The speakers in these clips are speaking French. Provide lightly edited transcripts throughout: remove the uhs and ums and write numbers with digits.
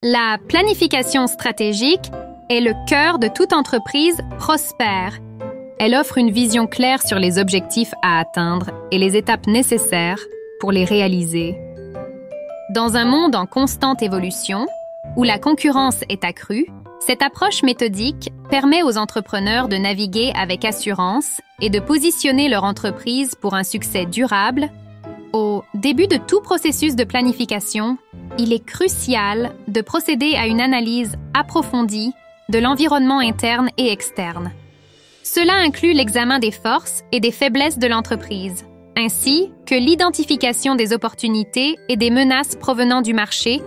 La planification stratégique est le cœur de toute entreprise prospère. Elle offre une vision claire sur les objectifs à atteindre et les étapes nécessaires pour les réaliser. Dans un monde en constante évolution, où la concurrence est accrue, cette approche méthodique permet aux entrepreneurs de naviguer avec assurance et de positionner leur entreprise pour un succès durable. Au début de tout processus de planification, il est crucial de procéder à une analyse approfondie de l'environnement interne et externe. Cela inclut l'examen des forces et des faiblesses de l'entreprise, ainsi que l'identification des opportunités et des menaces provenant du marché.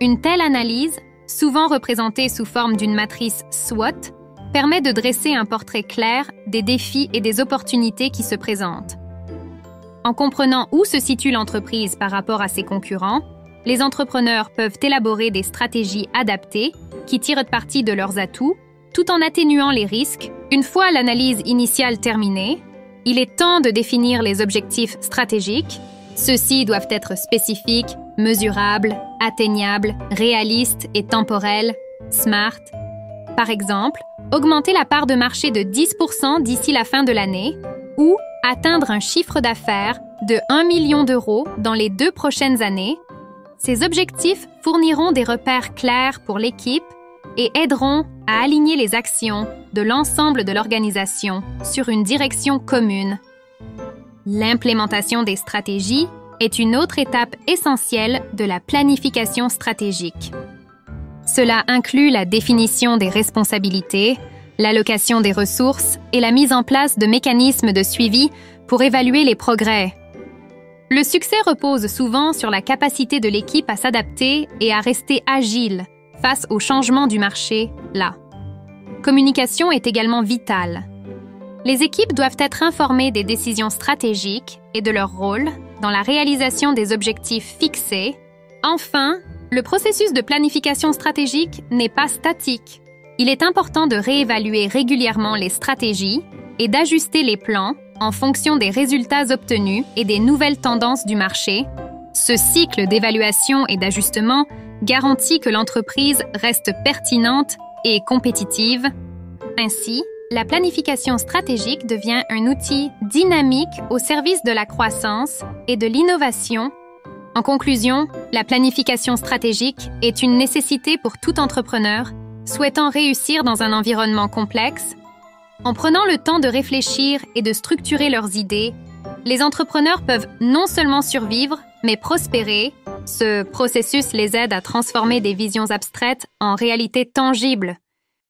Une telle analyse, souvent représentée sous forme d'une matrice SWOT, permet de dresser un portrait clair des défis et des opportunités qui se présentent. En comprenant où se situe l'entreprise par rapport à ses concurrents, les entrepreneurs peuvent élaborer des stratégies adaptées qui tirent parti de leurs atouts, tout en atténuant les risques. Une fois l'analyse initiale terminée, il est temps de définir les objectifs stratégiques. Ceux-ci doivent être spécifiques, mesurables, atteignables, réalistes et temporels, SMART. Par exemple, augmenter la part de marché de 10% d'ici la fin de l'année ou atteindre un chiffre d'affaires de 1 million d'euros dans les 2 prochaines années. Ces objectifs fourniront des repères clairs pour l'équipe et aideront à aligner les actions de l'ensemble de l'organisation sur une direction commune. L'implémentation des stratégies est une autre étape essentielle de la planification stratégique. Cela inclut la définition des responsabilités, l'allocation des ressources et la mise en place de mécanismes de suivi pour évaluer les progrès. Le succès repose souvent sur la capacité de l'équipe à s'adapter et à rester agile face aux changements du marché, La communication est également vitale. Les équipes doivent être informées des décisions stratégiques et de leur rôle dans la réalisation des objectifs fixés. Enfin, le processus de planification stratégique n'est pas statique. Il est important de réévaluer régulièrement les stratégies et d'ajuster les plans en fonction des résultats obtenus et des nouvelles tendances du marché. Ce cycle d'évaluation et d'ajustement garantit que l'entreprise reste pertinente et compétitive. Ainsi, la planification stratégique devient un outil dynamique au service de la croissance et de l'innovation. En conclusion, la planification stratégique est une nécessité pour tout entrepreneur souhaitant réussir dans un environnement complexe. En prenant le temps de réfléchir et de structurer leurs idées, les entrepreneurs peuvent non seulement survivre, mais prospérer. Ce processus les aide à transformer des visions abstraites en réalités tangibles.